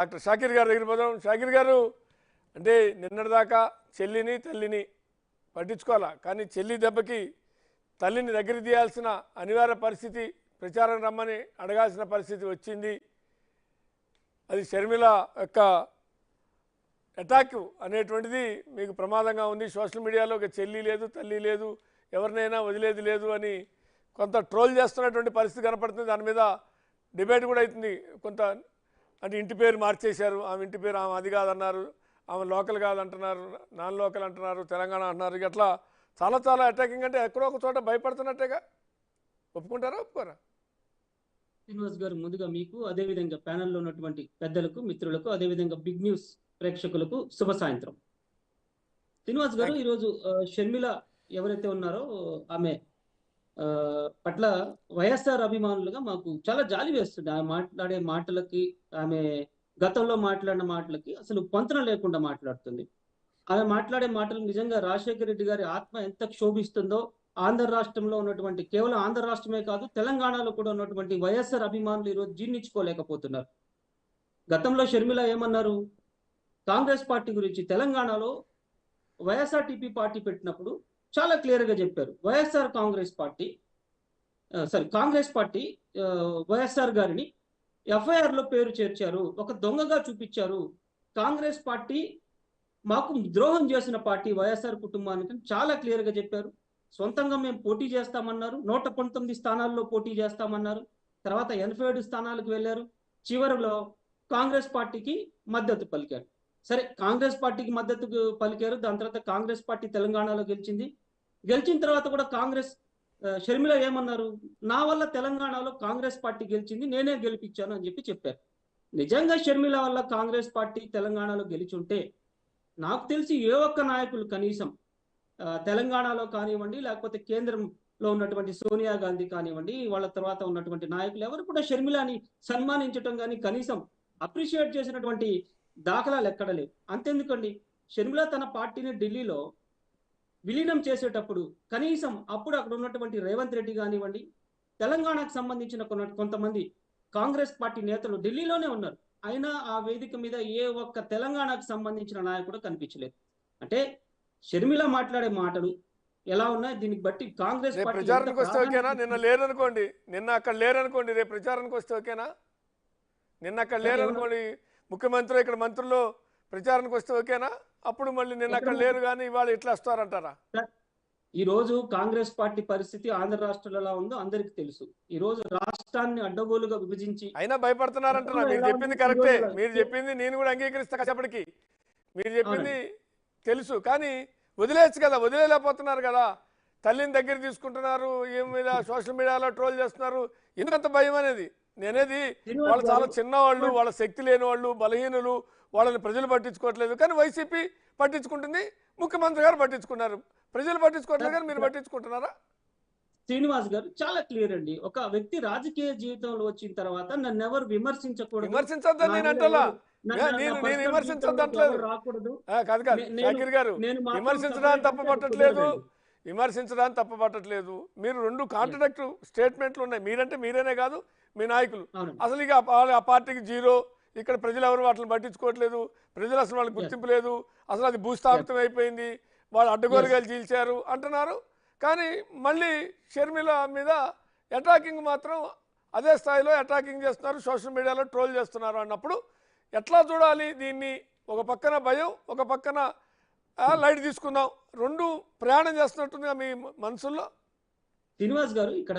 Doctor Shakir గారి దగ్గర పోదాం. షాకీర్ గారు, అంటే నిన్నటిదాకా చెల్లిని తల్లిని పట్టించుకోవాలా, కానీ చెల్లి దెబ్బకి తల్లిని దగ్గర తీయాల్సిన అనివార్య పరిస్థితి, ప్రచారం రమ్మని అడగాల్సిన పరిస్థితి వచ్చింది. అది షర్మిల యొక్క అటాక్ అనేటువంటిది మీకు ప్రమాదంగా ఉంది. సోషల్ మీడియాలో ఒక చెల్లి లేదు, తల్లి లేదు, ఎవరినైనా వదిలేది లేదు అని కొంత ట్రోల్ చేస్తున్నటువంటి పరిస్థితి కనపడుతుంది. దాని మీద డిబేట్ కూడా అవుతుంది. కొంత అంటే ఇంటి పేరు మార్చేశారు, ఆమె ఇంటి పేరు ఆమె అది కాదన్నారు, ఆమె లోకల్ కాదంటున్నారు, నాన్ లోకల్ అంటున్నారు, తెలంగాణ అంటున్నారు. ఇట్లా చాలా చాలా అటాకింగ్, అంటే ఎక్కడో ఒక చోట భయపడుతున్నట్టేగా. ఒప్పుకుంటారా ఒప్పుకోరా? శ్రీనివాస్ గారు, ముందుగా మీకు, అదేవిధంగా ప్యానెల్లో ఉన్నటువంటి పెద్దలకు, మిత్రులకు, అదేవిధంగా బిగ్ న్యూస్ ప్రేక్షకులకు శుభ సాయంత్రం. శ్రీనివాస్ గారు, ఈరోజు షర్మిల ఎవరైతే ఉన్నారో ఆమె పట్ల వైఎస్ఆర్ అభిమానులుగా మాకు చాలా జాలి వేస్తుంది. ఆమె మాట్లాడే మాటలకి, ఆమె గతంలో మాట్లాడిన మాటలకి అసలు పొంతన లేకుండా మాట్లాడుతుంది. ఆమె మాట్లాడే మాటలు నిజంగా రాజశేఖర రెడ్డి గారి ఆత్మ ఎంత క్షోభిస్తుందో ఆంధ్ర రాష్ట్రంలో ఉన్నటువంటి, కేవలం ఆంధ్ర రాష్ట్రమే కాదు తెలంగాణలో కూడా ఉన్నటువంటి వైఎస్ఆర్ అభిమానులు ఈరోజు జీర్ణించుకోలేకపోతున్నారు. గతంలో షర్మిల ఏమన్నారు? కాంగ్రెస్ పార్టీ గురించి తెలంగాణలో వైఎస్ఆర్టీపీ పార్టీ పెట్టినప్పుడు చాలా క్లియర్ గా చెప్పారు. కాంగ్రెస్ పార్టీ వైఎస్ఆర్ గారిని ఎఫ్ఐఆర్ లో పేరు చేర్చారు, ఒక దొంగగా చూపించారు. కాంగ్రెస్ పార్టీ మాకు ద్రోహం చేసిన పార్టీ వైఎస్ఆర్ కుటుంబానికి చాలా క్లియర్ గా చెప్పారు. సొంతంగా మేము పోటీ చేస్తామన్నారు, 119 స్థానాల్లో పోటీ చేస్తామన్నారు. తర్వాత 87 స్థానాలకు వెళ్ళారు. చివరిలో కాంగ్రెస్ పార్టీకి మద్దతు పలికారు. సరే, కాంగ్రెస్ పార్టీకి మద్దతు పలికారు. దాని తర్వాత కాంగ్రెస్ పార్టీ తెలంగాణలో గెలిచింది. గెలిచిన తర్వాత కూడా షర్మిల ఏమన్నారు? నా వల్ల తెలంగాణలో కాంగ్రెస్ పార్టీ గెలిచింది, నేనే గెలిపించాను అని చెప్పారు. నిజంగా షర్మిల వల్ల కాంగ్రెస్ పార్టీ తెలంగాణలో గెలిచుంటే నాకు తెలిసి ఏ ఒక్క నాయకులు కనీసం తెలంగాణలో కానివ్వండి, లేకపోతే కేంద్రంలో ఉన్నటువంటి సోనియా గాంధీ కానివ్వండి, వాళ్ళ తర్వాత ఉన్నటువంటి నాయకులు ఎవరు కూడా షర్మిలని సన్మానించడం కానీ కనీసం అప్రిషియేట్ చేసినటువంటి దాఖలాలు ఎక్కడ లేవు. అంతెందుకండి, షర్మిల తన పార్టీని ఢిల్లీలో విలీనం చేసేటప్పుడు కనీసం అప్పుడు అక్కడ ఉన్నటువంటి రేవంత్ రెడ్డి కానివ్వండి, తెలంగాణకు సంబంధించిన కొంతమంది కాంగ్రెస్ పార్టీ నేతలు ఢిల్లీలోనే ఉన్నారు. అయినా ఆ వేదిక మీద ఏ ఒక్క తెలంగాణకు సంబంధించిన నాయకుడు కనిపించలేదు. అంటే షర్మిల మాట్లాడే మాటలు ఎలా ఉన్నాయి, దీనికి బట్టి కాంగ్రెస్ పార్టీ ప్రచారానికి వస్తే ఓకేనా? నిన్న లేరనుకోండి, నిన్న అక్కడ లేరనుకోండి, రేపు ప్రచారానికి వస్తే ఓకేనా? నిన్న అక్కడ లేరనుకోండి, ముఖ్యమంత్రి ఇక్కడ మంత్రులు ప్రచారానికి వస్తే ఓకేనా? అప్పుడు మళ్ళీ నిన్న అక్కడ లేరు కానీ ఇవాళ ఇట్లా వస్తారంటారా? ఈ రోజు కాంగ్రెస్ పార్టీ పరిస్థితి ఆంధ్ర రాష్ట్రంలో ఎలా ఉందో అందరికి తెలుసు. ఈ రోజు రాష్ట్రాన్ని అడ్డగోలుగా విభజించి అయినా భయపడుతున్నారంటున్నా. మీరు చెప్పింది కరెక్టే, మీరు చెప్పింది నేను కూడా అంగీకరిస్తా. కష్టపడికి మీరు చెప్పింది తెలుసు, కానీ వదిలేచ్చు కదా, వదిలేకపోతున్నారు కదా. తల్లిని దగ్గర తీసుకుంటున్నారు, ఏం మీద సోషల్ మీడియాలో ట్రోల్ చేస్తున్నారు. ఎందుకంత భయం అనేది? నేనేది వాళ్ళు చాలా చిన్నవాళ్ళు, వాళ్ళ శక్తి లేని వాళ్ళు, బలహీనులు, వాళ్ళని ప్రజలు పట్టించుకోవట్లేదు. కానీ వైసీపీ పట్టించుకుంటుంది, ముఖ్యమంత్రి గారు పట్టించుకున్నారు. ప్రజలు పట్టించుకోవట్లేదు కానీ మీరు పట్టించుకుంటున్నారా? శ్రీనివాస్ గారు, చాలా క్లియర్ అండి. ఒక వ్యక్తి రాజకీయ జీవితంలో వచ్చిన తర్వాత నన్ను ఎవరు విమర్శించకూడదు, విమర్శించొద్దని నేను అంటలా. నేను విమర్శించొద్దంటలేదు. కాదు కాదు షాకీర్ గారు, విమర్శించడానికి తప్పపట్టట్లేదు. మీరు రెండు కాంట్రడిక్ట్ స్టేట్మెంట్లు ఉన్నాయి. మీరంటే మీరేనే కాదు, మీ నాయకులు. అసలు ఇక ఆ పార్టీకి జీరో, ఇక్కడ ప్రజలు ఎవరు వాటిని పట్టించుకోవట్లేదు, ప్రజలు అసలు వాళ్ళకి గుర్తింపు లేదు, అసలు అది భూస్థాపితం అయిపోయింది, వాళ్ళు అడ్డగోలుగా చీల్చారు అంటున్నారు. కానీ మళ్ళీ షర్మిల మీద అటాకింగ్ మాత్రం అదే స్థాయిలో అటాకింగ్ చేస్తున్నారు, సోషల్ మీడియాలో ట్రోల్ చేస్తున్నారు అన్నప్పుడు ఎట్లా చూడాలి దీన్ని? ఒక పక్కన భయం, ఒక పక్కన లైట్ తీసుకుందాం, రెండు ప్రయాణం చేస్తున్నట్టుందిగా మీ మనసుల్లో. శ్రీనివాస్ గారు, ఇక్కడ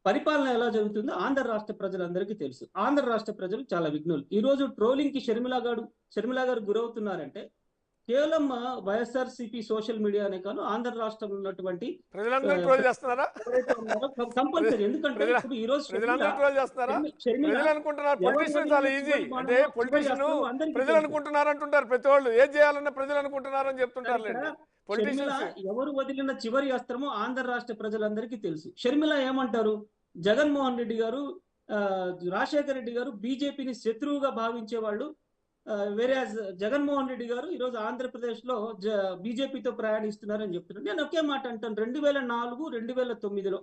పరిపాలన ఎలా జరుగుతుందో ఆంధ్ర రాష్ట్ర ప్రజలందరికీ తెలుసు. ఆంధ్ర రాష్ట్ర ప్రజలు చాలా విఘ్నులు. ఈ రోజు ట్రోలింగ్ కి షర్మిల గారు గురవుతున్నారంటే కేవలం వైఎస్ఆర్సీపీ సోషల్ మీడియానే కాదు, ఆంధ్ర రాష్ట్రంలో ఉన్నటువంటి కంపల్సరీ. ఎందుకంటే ఇప్పుడు ఈ రోజు ప్రతి వాళ్ళు ఏం చేయాలన్న ప్రజలు అనుకుంటున్నారని చెప్తుంటారు. ఎవరు వదిలిన చివరి అస్త్రము ఆంధ్ర రాష్ట్ర ప్రజలందరికీ తెలుసు. షర్మిల ఏమంటారు? జగన్మోహన్ రెడ్డి గారు, రాజశేఖర రెడ్డి గారు బీజేపీని శత్రువుగా భావించేవాళ్ళు. వేరే జగన్మోహన్ రెడ్డి గారు ఈరోజు ఆంధ్రప్రదేశ్ లో బీజేపీతో ప్రయాణిస్తున్నారని చెప్తున్నారు. నేను ఒకే మాట అంటాను, 2004, 2009లో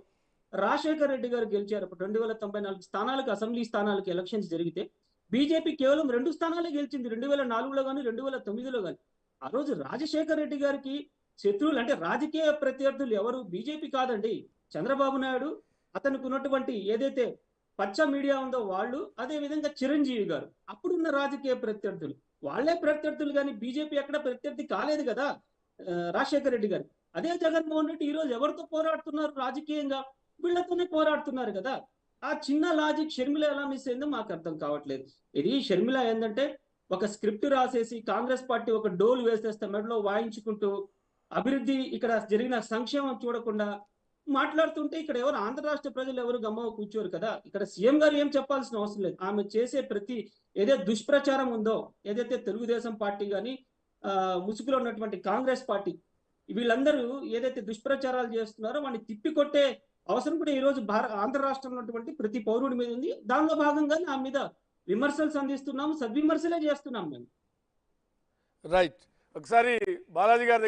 రాజశేఖర రెడ్డి గారు గెలిచారు. అప్పుడు 2094 స్థానాలకు, అసెంబ్లీ స్థానాలకు ఎలక్షన్స్ జరిగితే బీజేపీ కేవలం 2 స్థానాలే గెలిచింది 2004లో కానీ 2009లో కానీ. ఆ రోజు రాజశేఖర్ రెడ్డి గారికి శత్రువులు అంటే రాజకీయ ప్రత్యర్థులు ఎవరు? బీజేపీ కాదండి, చంద్రబాబు నాయుడు, అతనికి ఉన్నటువంటి ఏదైతే పచ్చ మీడియా ఉందో వాళ్ళు, అదే విధంగా చిరంజీవి గారు. అప్పుడున్న రాజకీయ ప్రత్యర్థులు వాళ్ళే ప్రత్యర్థులు, కానీ బీజేపీ ఎక్కడ ప్రత్యర్థి కాలేదు కదా రాజశేఖర్ రెడ్డి గారు. అదే జగన్మోహన్ రెడ్డి ఈ రోజు ఎవరితో పోరాడుతున్నారు రాజకీయంగా? వీళ్ళతోనే పోరాడుతున్నారు కదా. ఆ చిన్న లాజిక్ షర్మిల ఎలా మిస్ అయిందో మాకు అర్థం కావట్లేదు. ఇది షర్మిల ఏంటంటే ఒక స్క్రిప్ట్ రాసేసి కాంగ్రెస్ పార్టీ ఒక డోలు వేసేస్తే మెడలో వాయించుకుంటూ అభివృద్ధి ఇక్కడ జరిగిన సంక్షేమం చూడకుండా మాట్లాడుతుంటే ఇక్కడ ఎవరు ఆంధ్ర రాష్ట్ర ప్రజలు ఎవరు గమ్మవ కూర్చోరు కదా. ఇక్కడ సీఎం గారు ఏం చెప్పాల్సిన అవసరం లేదు. ఆమె చేసే ప్రతి ఏదైతే దుష్ప్రచారం ఉందో, ఏదైతే తెలుగుదేశం పార్టీ కానీ ముసుగులో ఉన్నటువంటి కాంగ్రెస్ పార్టీ వీళ్ళందరూ ఏదైతే దుష్ప్రచారాలు చేస్తున్నారో వాడిని తిప్పికొట్టే అవసరం కూడా ఈ రోజు ఆంధ్ర రాష్ట్రంలో ఉన్నటువంటి ప్రతి పౌరుడి మీద ఉంది. దానిలో భాగంగానే ఆ మీద విమర్శలు సంధిస్తున్నాము, సద్విమర్శలే చేస్తున్నాం మేము. రైట్. ఒకసారి బాలాజీ గారి